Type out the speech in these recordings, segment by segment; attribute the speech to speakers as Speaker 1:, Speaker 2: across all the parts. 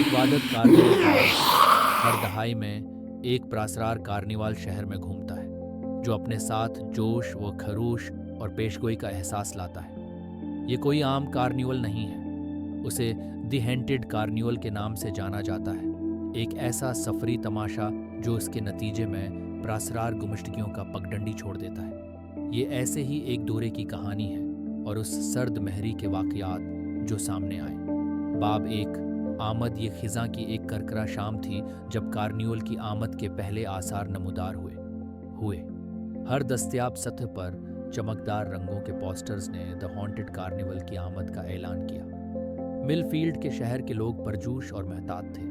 Speaker 1: प्रीतवादत carnival हर दहाई में एक प्रासरार कार्निवाल शहर में घूमता है, जो अपने साथ जोश व खरोश और पेशगोई का एहसास लाता है। ये कोई आम कार्निवल नहीं है। उसे द हेंटेड कार्निवल के नाम से जाना जाता है, एक ऐसा सफरी तमाशा जो उसके नतीजे में प्रासरार गुमशतगियों का पगडंडी छोड़ देता है। ये ऐसे ही एक दौरे की कहानी है और उस सर्द महरी के वाक़यात जो सामने आए। बाब एक आमद ये खिज़ां की एक करकरा शाम थी जब कार्निवल की आमद के पहले आसार नमूदार हुए। हर दस्तयाब सतह पर चमकदार रंगों के पोस्टर्स ने द हॉन्टेड कार्निवल की आमद का ऐलान किया। मिलफील्ड के शहर के लोग परजोश और महतात थे।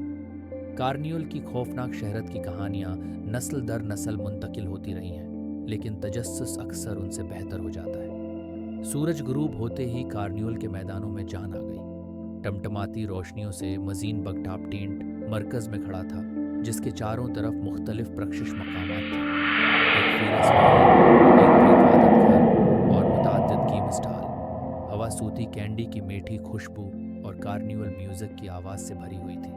Speaker 1: कार्निवल की खौफनाक शहरत की कहानियां नस्ल दर नस्ल मुंतकिल होती रही हैं, लेकिन तजस्सुस अक्सर उनसे बेहतर हो जाता है। सूरज गुरूब होते ही कार्निवल के मैदानों में जान आ गई। टमटमाती रोशनियों से मजीन बगटाप टेंट मरकज में खड़ा था, जिसके चारों तरफ मुख्तलिफ प्रकशिश मकामात थे। एक फेरस महल, एक प्रीतवादत घर और मुतअद्दिद गेम स्टॉल। हवा सूती कैंडी की मीठी खुशबू और कार्निवल म्यूजिक की आवाज़ से भरी हुई थी।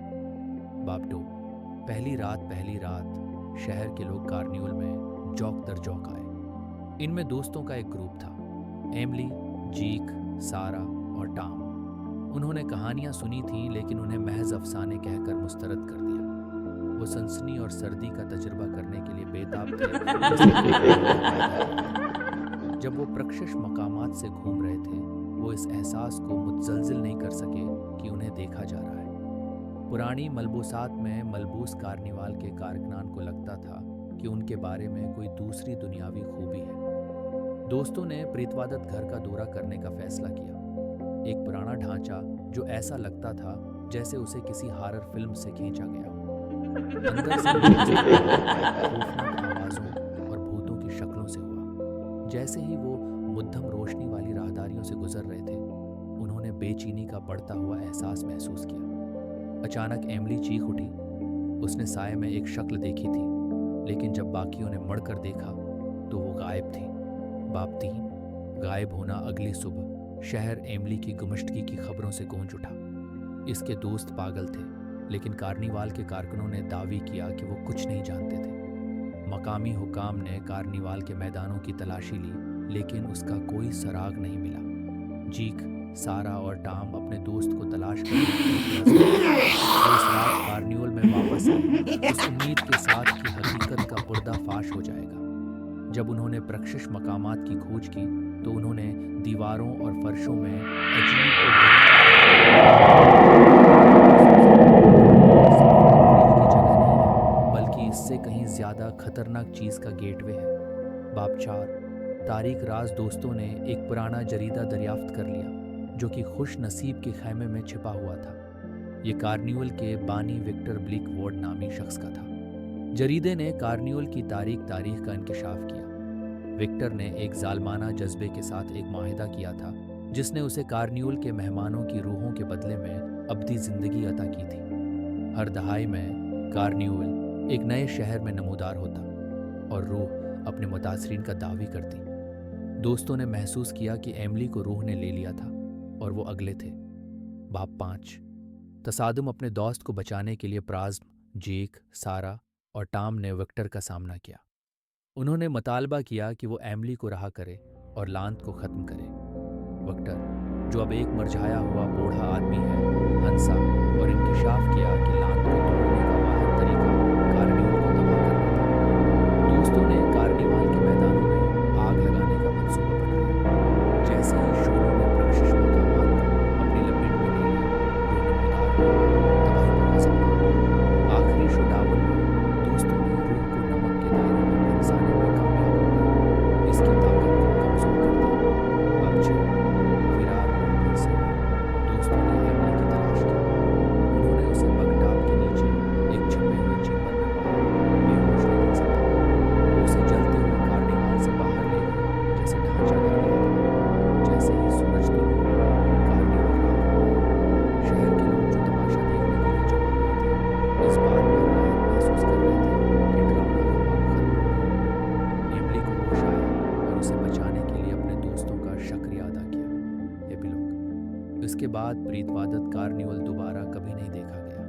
Speaker 1: बापटो, पहली रात शहर के लोग कार्निवल में जौक दर जौक आए। इनमें दोस्तों का एक ग्रुप था, एमली, जीक, सारा और टॉम। उन्होंने कहानियां सुनी थीं, लेकिन उन्हें महज अफसाने कहकर मुस्तरद कर दिया। वो सनसनी और सर्दी का तजुर्बा करने के लिए बेताब थे। जब वो प्रकशिश मकामात से घूम रहे थे, वो इस एहसास को मुतज़लज़िल नहीं कर सके कि उन्हें देखा जा रहा है। पुरानी मलबूसात में मलबूस कार्निवाल के कारकुनान को लगता था कि उनके बारे में कोई दूसरी दुनियावी खूबी है। दोस्तों ने प्रीतवादत घर का दौरा करने का फैसला किया। एक पुराना ढांचा जो ऐसा लगता था जैसे उसे किसी हॉरर फिल्म से खींचा गया हो। अंदर से खौफनाक आवाज़ों और भूतों की शक्लों से हुआ। जैसे ही वो मुद्दम रोशनी वाली राहदारियों से गुजर रहे थे, उन्होंने बेचैनी का बढ़ता हुआ एहसास महसूस किया। अचानक एमली चीख उठी। उसने साए में एक शक्ल देखी थी, लेकिन जब बाकियों ने मुड़कर देखा तो वो गायब थी। बाप 3 गायब होना अगली सुबह शहर एमली की गुमशतगी की खबरों से गूंज उठा। इसके दोस्त पागल थे, लेकिन कार्निवाल के कारकुनों ने दावी किया कि वो कुछ नहीं जानते थे। मकामी हुकाम ने कार्निवाल के मैदानों की तलाशी ली, लेकिन उसका कोई सराग नहीं मिला। जीक, सारा और टॉम अपने दोस्त को तलाश कर उस रात कार्निवल में वापस आए, उस उम्मीद के साथ कि हकीकत का पर्दाफाश हो जाएगा। जब उन्होंने प्रकशिश मकामात की खोज की, तो उन्होंने दीवारों और फर्शों में अजीब बल्कि इससे कहीं ज्यादा खतरनाक चीज का गेटवे है। बाप 4 तारीख राज दोस्तों ने एक पुराना जरीदा दरियाफ्त कर लिया, जो कि खुश नसीब के खैमे में छिपा हुआ था। ये कार्निवल के बानी विक्टर ब्लिकवॉर्ड नामी शख्स का था। जरीदे ने कार्निवल की तारीख का इंकशाफ किया। विक्टर ने एक जालमाना जज्बे के साथ एक माहिदा किया था, जिसने उसे कार्निवल के मेहमानों की रूहों के बदले में अब्दी जिंदगी अता की थी। हर दहाई में कार्निवल एक नए शहर में नमूदार होता और रूह अपने मुतासरीन का दावी करती। दोस्तों ने महसूस किया कि एमली को रूह ने ले लिया था और वो अगले थे। बाप 5 तसादुम अपने दोस्त को बचाने के लिए प्राज्म, जेक, सारा और टॉम ने विक्टर का सामना किया। उन्होंने मुतालबा किया कि वो एमली को रहा करे और लांत को ख़त्म करे। विक्टर, जो अब एक मरझाया हुआ बूढ़ा आदमी है, हंसा और इंकशाफ किया कि लांत को तोड़ने का वाहिद तरीका कार्निवल को तबाह करना था। दोस्तों ने कार्निवाल के मैदानों में आग लगाने का मंसूबा बनाया। जैसे ही शोलों ने प्रकशिश मकामात को अपनी लपेट में ले लिया, तबाही का गज़ब हुआ। आखिरी शोडावन में दोस्तों ने रूह को नमक के दायरे में फंसाने में कामयाब हो गए। इसकी ताकत को कमजोर कर दिया। अब 6 फिरार हो फिर से दोस्तों ने एमली की तलाश की। उन्होंने उसे बगटाप के नीचे एक छुपे हुए चेम्बर में पाया, बेहोश लेकिन जिंदा। उसे जलते हुए कार्निवाल से बाहर ले गए, जैसे ढांचा कर दिया था। जैसे ही सूरज तुल हुआ, कार्निवल रात हो गई। शहर के लोग जो तमाशा देखने के लिए जमा हुए थे, इस बात पर राहत महसूस कर रहे थे कि डरावना ख्वाब खत्म हो गया। एमली को होश आया और उसे बचाने के लिए अपने दोस्तों का शुक्रिया अदा किया। एपिलॉग। इसके बाद प्रीतवादत कार्निवल दोबारा कभी नहीं देखा गया।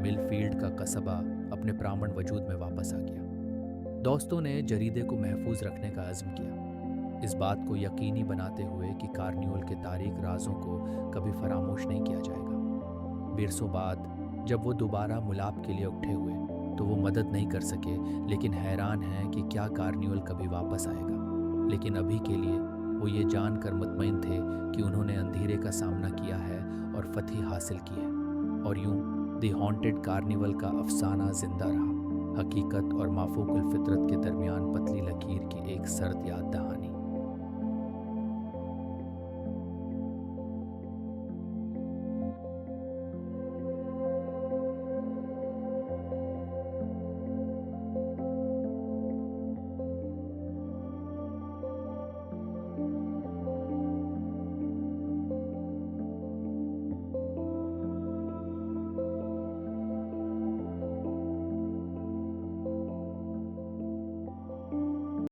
Speaker 1: मिलफील्ड का कस्बा अपने प्राणपण वजूद में वापस आ गया। दोस्तों ने जरीदे को महफूज रखने का अज़्म किया, इस बात को यकीनी बनाते हुए कि कार्निवल के तारीक राजों को कभी फरामोश नहीं किया जाएगा। बरसों बाद जब वो दोबारा मुलाप के लिए उठे हुए तो वो मदद नहीं कर सके, लेकिन हैरान हैं कि क्या कार्निवल कभी वापस आएगा। लेकिन अभी के लिए वो ये जानकर मुतमईन थे कि उन्होंने अंधेरे का सामना किया है और फतह हासिल की है। और यूं द हॉन्टेड कार्निवल का अफसाना जिंदा रहा, हकीकत और माफूकुल फितरत के दरमियान पतली लकीर की एक सर्द याद दहानी।